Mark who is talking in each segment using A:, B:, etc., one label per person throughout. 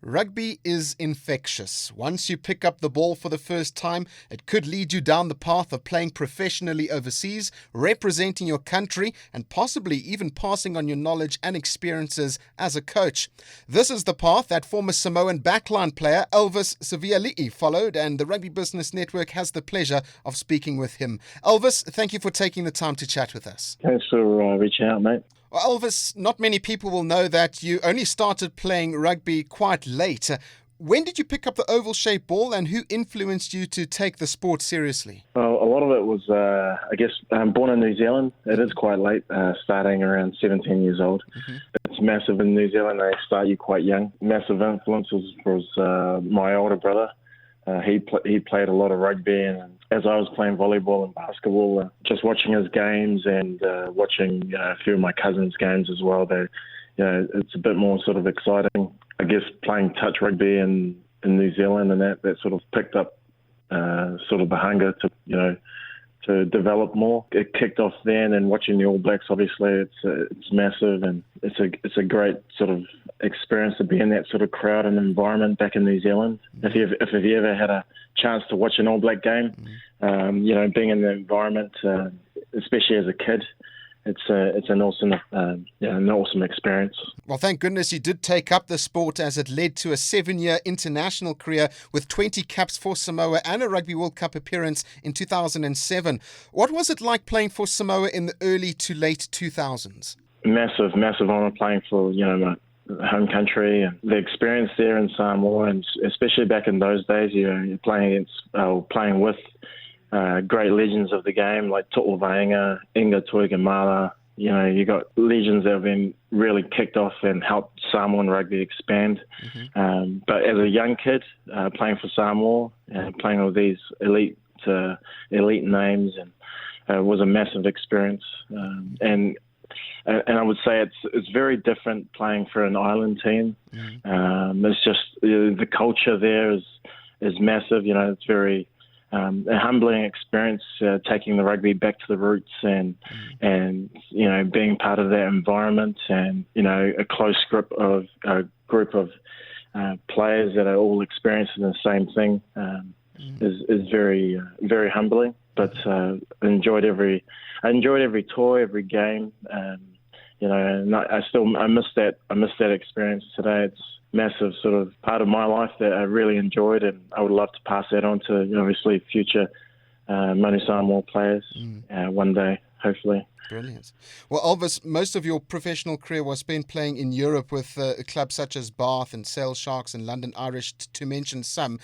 A: Rugby is infectious. Once you pick up the ball for the first time, it could lead you down the path of playing professionally overseas, representing your country, and possibly even passing on your knowledge and experiences as a coach. This is the path that former Samoan backline player Elvis Seveali'i followed, and the Rugby Business Network has the pleasure of speaking with him. Elvis, thank you for taking the time to chat with us.
B: Thanks for reaching out, mate.
A: Well, Elvis, not many people will know that you only started playing rugby quite late. When did you pick up the oval-shaped ball, and who influenced you to take the sport seriously?
B: Well, a lot of it was, I'm born in New Zealand. It is quite late, starting around 17 years old. Mm-hmm. It's massive in New Zealand. They start you quite young. Massive influences was my older brother. He played a lot of rugby, and as I was playing volleyball and basketball, just watching his games and watching a few of my cousins' games as well, it's a bit more sort of exciting. I guess playing touch rugby in New Zealand, and that sort of picked up sort of the hunger to develop more. It kicked off then, and watching the All Blacks, obviously, it's massive, and it's a great sort of experience to be in that sort of crowd and environment back in New Zealand. If you ever had a chance to watch an All Black game, being in the environment, especially as a kid, it's an awesome experience.
A: Well, thank goodness you did take up the sport, as it led to a 7-year international career with 20 caps for Samoa and a Rugby World Cup appearance in 2007. What was it like playing for Samoa in the early to late 2000s?
B: Massive honour playing for my home country, and the experience there in Samoa, and especially back in those days, you're playing with great legends of the game like To'o Vaenga, Inga Tuigamala. You got legends that have been really kicked off and helped Samoan rugby expand. Mm-hmm. But as a young kid, playing for Samoa and playing with these elite names, and was a massive experience. And I would say it's very different playing for an island team. Mm-hmm. It's just the culture there is massive. It's very a humbling experience, taking the rugby back to the roots, and being part of that environment, and a close group of players that are all experiencing the same thing is very very humbling. But I enjoyed every toy, every game, and I miss that experience today. It's massive sort of part of my life that I really enjoyed, and I would love to pass that on to obviously future Manu Samoa players one day, hopefully.
A: Brilliant. Well, Elvis, most of your professional career was spent playing in Europe with clubs such as Bath and Sale Sharks and London Irish, to mention some.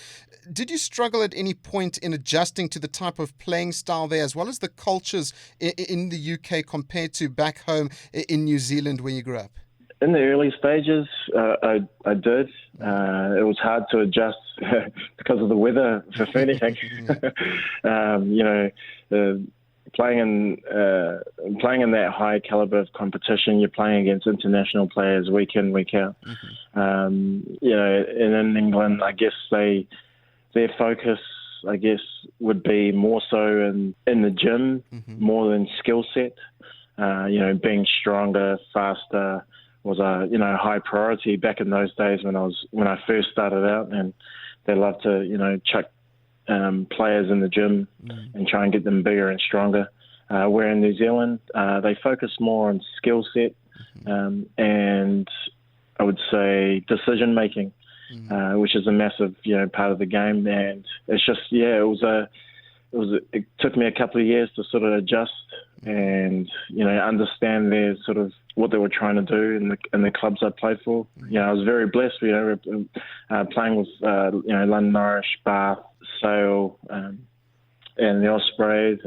A: Did you struggle at any point in adjusting to the type of playing style there, as well as the cultures in the UK compared to back home in New Zealand where you grew up?
B: In the early stages, I did. It was hard to adjust because of the weather, for anything. Playing in that high caliber of competition, you're playing against international players week in, week out. Mm-hmm. And in England, I guess their focus, would be more so in the gym, mm-hmm. more than skill set. Being stronger, faster was a high priority back in those days when I first started out, and they loved to chuck players in the gym and try and get them bigger and stronger. Where in New Zealand, they focus more on skill set and I would say decision making, which is a massive part of the game. And it's just it took me a couple of years to sort of adjust and understand their sort of what they were trying to do in the clubs I played for. I was very blessed, playing with London Irish, Bath, Sale, and the Ospreys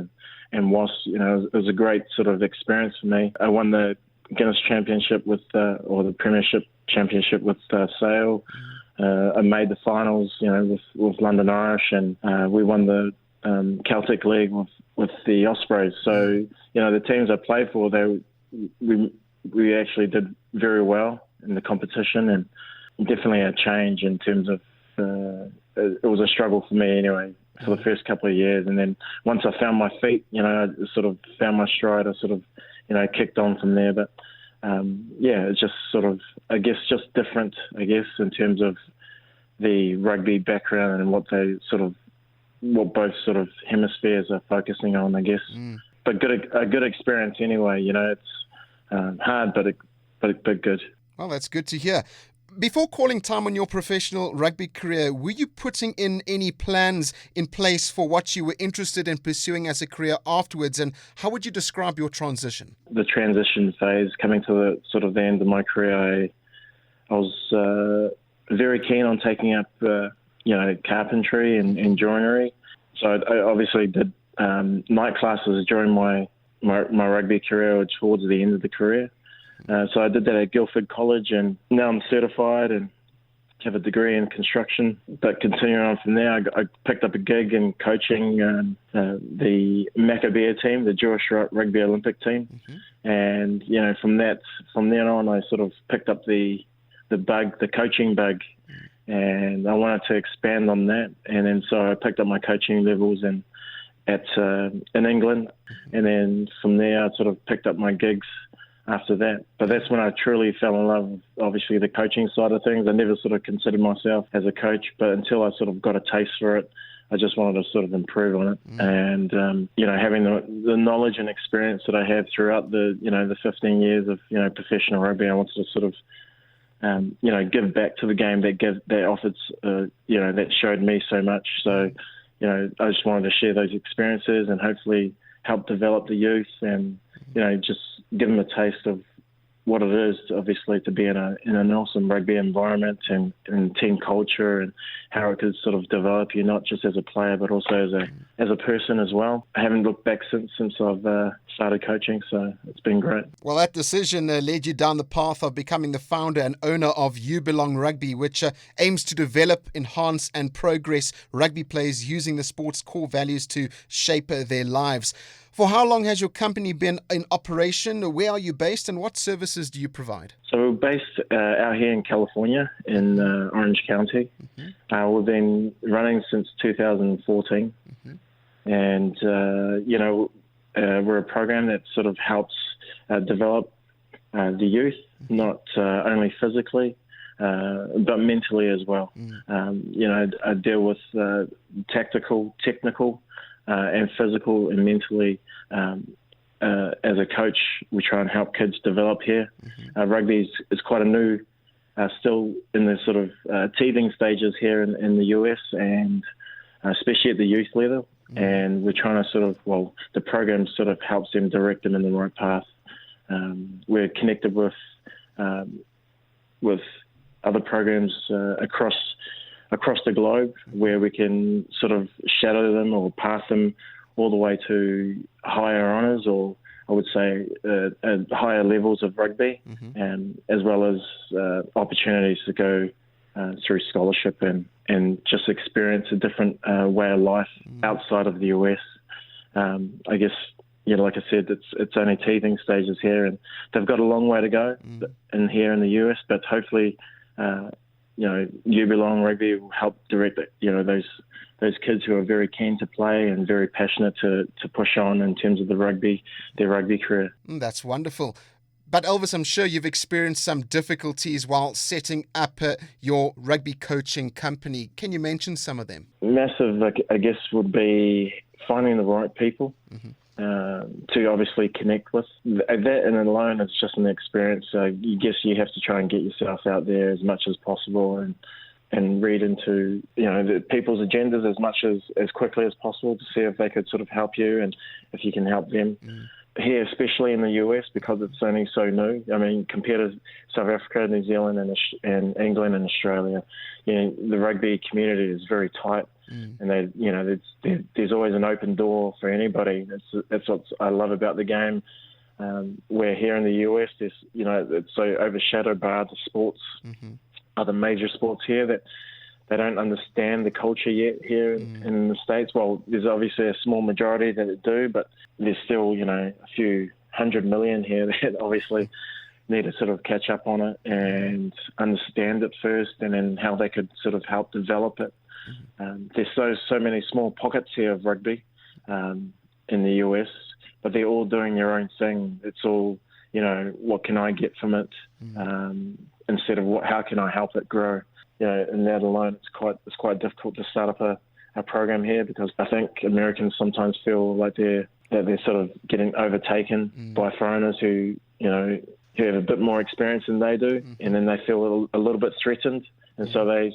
B: and Wasps. It was a great sort of experience for me. I won the Guinness Championship or the Premiership Championship with Sale. I made the finals, with London Irish, and we won the Celtic League with the Ospreys. So, the teams I played for, we actually did very well in the competition, and definitely a change in terms of it was a struggle for me anyway for the first couple of years. And then once I found my feet, I sort of found my stride, I sort of, kicked on from there. But it's just sort of, I guess, just different, in terms of the rugby background and what both sort of hemispheres are focusing on, I guess. But a good experience anyway. It's hard, but good.
A: Well, that's good to hear. Before calling time on your professional rugby career, were you putting in any plans in place for what you were interested in pursuing as a career afterwards, and how would you describe your transition?
B: The transition phase, coming to the end of my career, I was very keen on taking up, carpentry and joinery. So I obviously did night classes during my rugby career, or towards the end of the career. So I did that at Guildford College, and now I'm certified and have a degree in construction. But continuing on from there, I picked up a gig in coaching the Maccabea team, the Jewish Rugby Olympic team. And, from then on, I sort of picked up the coaching bug, and I wanted to expand on that. And then so I picked up my coaching levels in England. And then from there, I sort of picked up my gigs after that. But that's when I truly fell in love with, obviously, the coaching side of things. I never sort of considered myself as a coach, but until I sort of got a taste for it, I just wanted to sort of improve on it. And, having the knowledge and experience that I have throughout the 15 years of, professional rugby, I wanted to sort of, give back to the game that offered, that showed me so much. So, I just wanted to share those experiences and hopefully help develop the youth and, just give them a taste of what it is, obviously, to be in an awesome rugby environment and team culture, and how it could sort of develop you, not just as a player, but also as a person as well. I haven't looked back since I've started coaching, so it's been great.
A: Well, that decision led you down the path of becoming the founder and owner of You Belong Rugby, which aims to develop, enhance and progress rugby players using the sport's core values to shape their lives. For how long has your company been in operation? Where are you based, and what services do you provide?
B: So we're based out here in California, in Orange County. We've been running since 2014. And, we're a program that sort of helps develop the youth, not only physically, but mentally as well. I deal with tactical, technical, and physical and mentally. As a coach, we try and help kids develop here. Rugby is quite a new, still in the sort of teething stages here in the US, and especially at the youth level. And we're trying to the program sort of helps them, direct them in the right path. We're connected with other programs across the globe, where we can sort of shadow them or path them all the way to higher honours, or I would say higher levels of rugby, and as well as opportunities to go through scholarship and just experience a different way of life outside of the US. I guess, like I said, it's only teething stages here, and they've got a long way to go here in the US, but hopefully You Belong Rugby will help direct those kids who are very keen to play and very passionate to push on in terms of their rugby career.
A: That's wonderful. But Elvis, I'm sure you've experienced some difficulties while setting up your rugby coaching company. Can you mention some of them?
B: Massive, I guess, would be finding the right people to obviously connect with. That in alone is just an experience. You guess you have to try and get yourself out there as much as possible and read into the people's agendas as quickly as possible to see if they could sort of help you and if you can help them. Here, especially in the US, because it's only so new. I mean, compared to South Africa, New Zealand, and England and Australia, the rugby community is very tight, and there's always an open door for anybody. That's what I love about the game. Where here in the US, it's so overshadowed by other sports, other major sports here, that they don't understand the culture yet here in the States. Well, there's obviously a small majority that do, but there's still, a few 100 million here that obviously need to sort of catch up on it and understand it first, and then how they could sort of help develop it. There's so many small pockets here of rugby in the US, but they're all doing their own thing. It's all, what can I get from it, instead of how can I help it grow. And that alone, it's quite difficult to start up a program here, because I think Americans sometimes feel like they're sort of getting overtaken by foreigners who have a bit more experience than they do, and then they feel a little bit threatened, and so they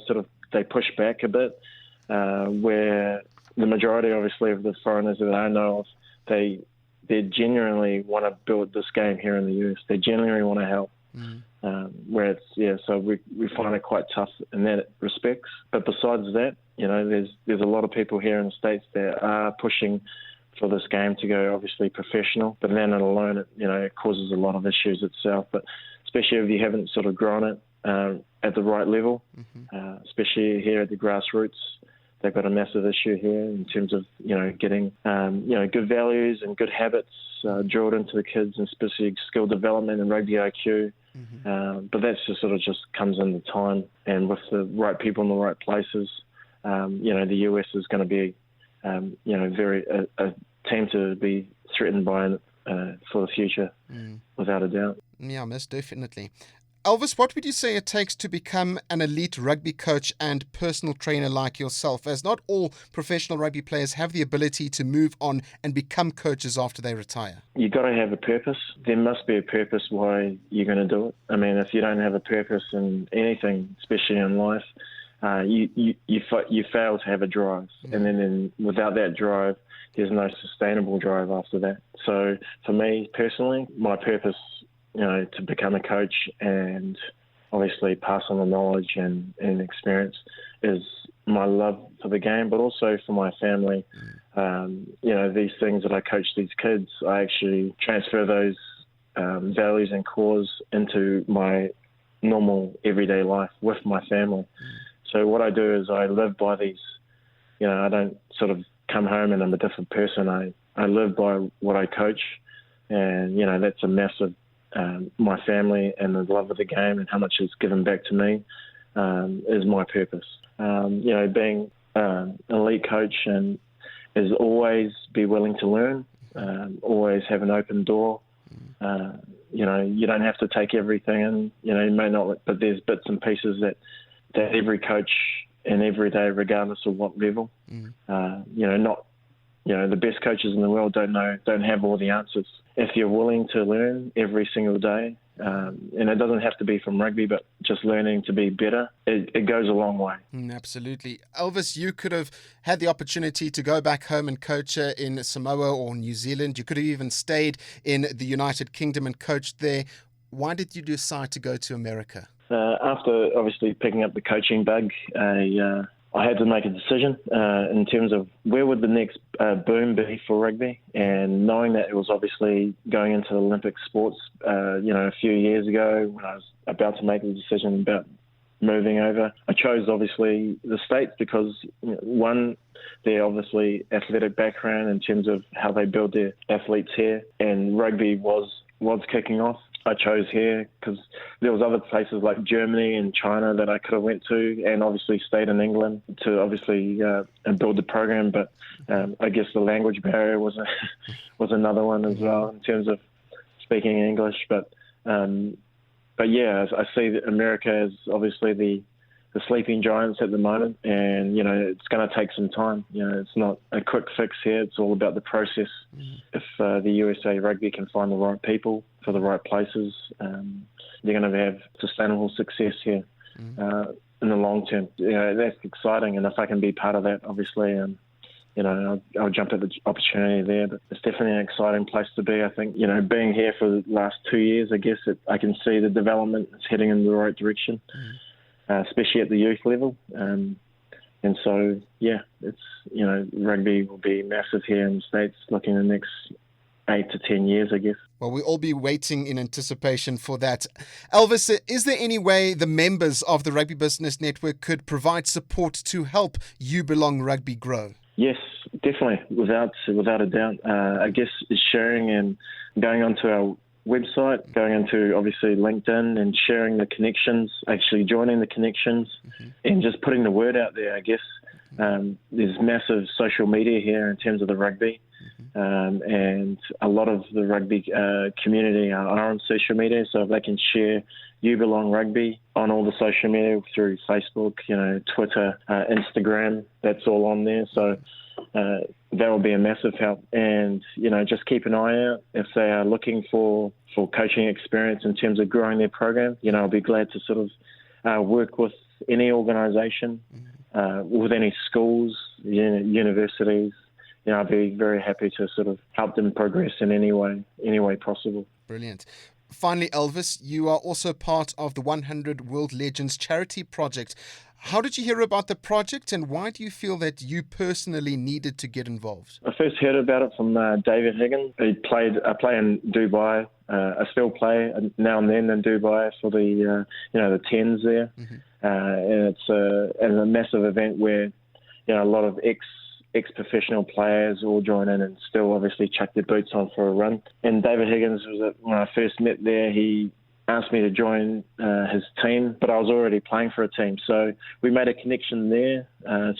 B: push back a bit. Where the majority, obviously, of the foreigners that I know of, they genuinely want to build this game here in the US. They genuinely want to help. So we find it quite tough in that respects. But besides that, there's a lot of people here in the States that are pushing for this game to go obviously professional. But then it alone, it causes a lot of issues itself. But especially if you haven't sort of grown it at the right level, especially here at the grassroots. They've got a massive issue here in terms of, getting, good values and good habits drilled into the kids, and especially skill development and rugby IQ. But that's just comes in the time, and with the right people in the right places, the US is going to be, a team to be threatened by for the future, without a doubt.
A: Yeah, most definitely. Elvis, what would you say it takes to become an elite rugby coach and personal trainer like yourself, as not all professional rugby players have the ability to move on and become coaches after they retire?
B: You've got to have a purpose. There must be a purpose why you're going to do it. I mean, if you don't have a purpose in anything, especially in life, you fail to have a drive. And then without that drive, there's no sustainable drive after that. So for me personally, my purpose, to become a coach and obviously pass on the knowledge and experience is my love for the game, but also for my family. These things that I coach these kids, I actually transfer those values and cores into my normal everyday life with my family. So what I do is I live by these, I don't sort of come home and I'm a different person. I live by what I coach, and, that's a massive my family and the love of the game and how much it's given back to me is my purpose. Being an elite coach and is always be willing to learn, always have an open door. You don't have to take everything in. You may not, but there's bits and pieces that every coach and every day, regardless of what level, the best coaches in the world don't have all the answers. If you're willing to learn every single day, and it doesn't have to be from rugby, but just learning to be better, it goes a long way.
A: Absolutely. Elvis, you could have had the opportunity to go back home and coach in Samoa or New Zealand. You could have even stayed in the United Kingdom and coached there. Why did you decide to go to America?
B: After obviously picking up the coaching bug, I had to make a decision in terms of where would the next boom be for rugby, and knowing that it was obviously going into Olympic sports, a few years ago when I was about to make the decision about moving over, I chose obviously the States because, one, their obviously athletic background in terms of how they build their athletes here, and rugby was kicking off. I chose here because there was other places like Germany and China that I could have went to, and obviously stayed in England to obviously and build the program. But I guess the language barrier was another one as well in terms of speaking English. But yeah, I see that America is obviously the sleeping giants at the moment, and it's going to take some time. It's not a quick fix here. It's all about the process. If the USA Rugby can find the right people for the right places, they're going to have sustainable success here in the long term. That's exciting, and if I can be part of that, obviously, I'll jump at the opportunity there. But it's definitely an exciting place to be. I think, being here for the last 2 years, I guess I can see the development is heading in the right direction. Especially at the youth level. And so, it's, rugby will be massive here in the States looking in the next 8 to 10 years, I guess.
A: Well, we'll all be waiting in anticipation for that. Elvis, is there any way the members of the Rugby Business Network could provide support to help You Belong Rugby grow?
B: Yes, definitely, without a doubt. I guess sharing and going onto our website, going into obviously LinkedIn and sharing the connections, actually joining the connections and just putting the word out there, I guess. There's massive social media here in terms of the rugby. And a lot of the rugby community are on social media, so if they can share You Belong Rugby on all the social media through Facebook, Twitter, Instagram, that's all on there. So that will be a massive help. And, just keep an eye out if they are looking for coaching experience in terms of growing their program. I'll be glad to sort of work with any organisation, with any schools, universities. I'd be very happy to sort of help them progress in any way possible.
A: Brilliant. Finally, Elvis, you are also part of the 100 World Legends charity project. How did you hear about the project, and why do you feel that you personally needed to get involved?
B: I first heard about it from David Higgins. I play in Dubai. I still play now and then in Dubai for the the tens there, and it's a massive event where a lot of ex-professional players all join in and still obviously chuck their boots on for a run. And David Higgins when I first met there, he asked me to join his team, but I was already playing for a team. So we made a connection there,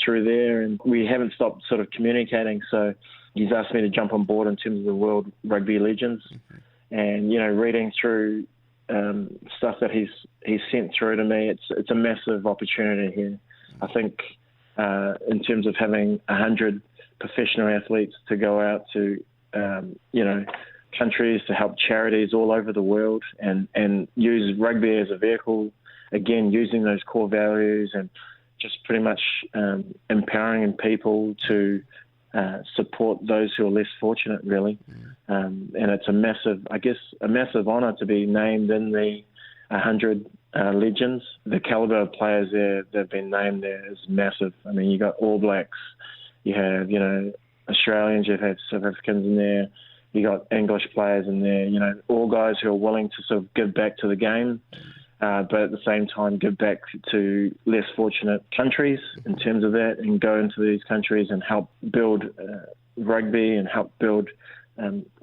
B: through there, and we haven't stopped sort of communicating. So he's asked me to jump on board in terms of the World Rugby Legends. And, reading through stuff that he's sent through to me, it's a massive opportunity here. I think in terms of having 100 professional athletes to go out to, countries, to help charities all over the world and use rugby as a vehicle, again, using those core values and just pretty much empowering people to support those who are less fortunate, really. And it's a massive honour to be named in the 100 legends. The calibre of players there that have been named there is massive. I mean, you got All Blacks, you have, Australians, you've had South Africans in there, you got English players in there, all guys who are willing to sort of give back to the game, but at the same time give back to less fortunate countries in terms of that, and go into these countries and help build rugby and help build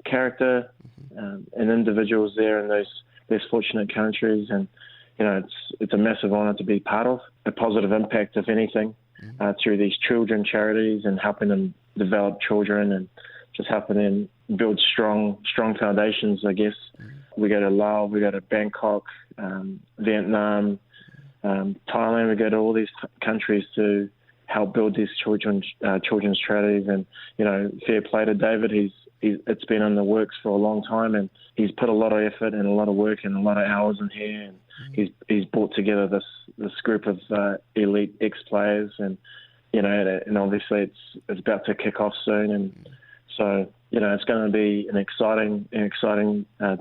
B: character and individuals there in those less fortunate countries. And it's a massive honour to be part of, a positive impact, if anything, through these children charities and helping them develop children and just helping them build strong foundations, I guess. We go to Laos, we go to Bangkok, Vietnam, Thailand. We go to all these countries to help build these children's charities. And fair play to David. It's been in the works for a long time, and he's put a lot of effort and a lot of work and a lot of hours in here. And he's brought together this group of elite ex-players, and and obviously it's about to kick off soon. And so it's going to be an exciting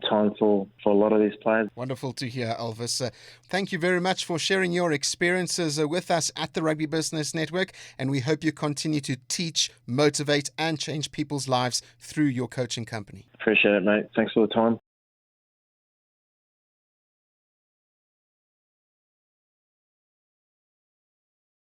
B: time for a lot of these players.
A: Wonderful to hear, Elvis. Thank you very much for sharing your experiences with us at the Rugby Business Network, and we hope you continue to teach, motivate, and change people's lives through your coaching company.
B: Appreciate it, mate. Thanks for the time.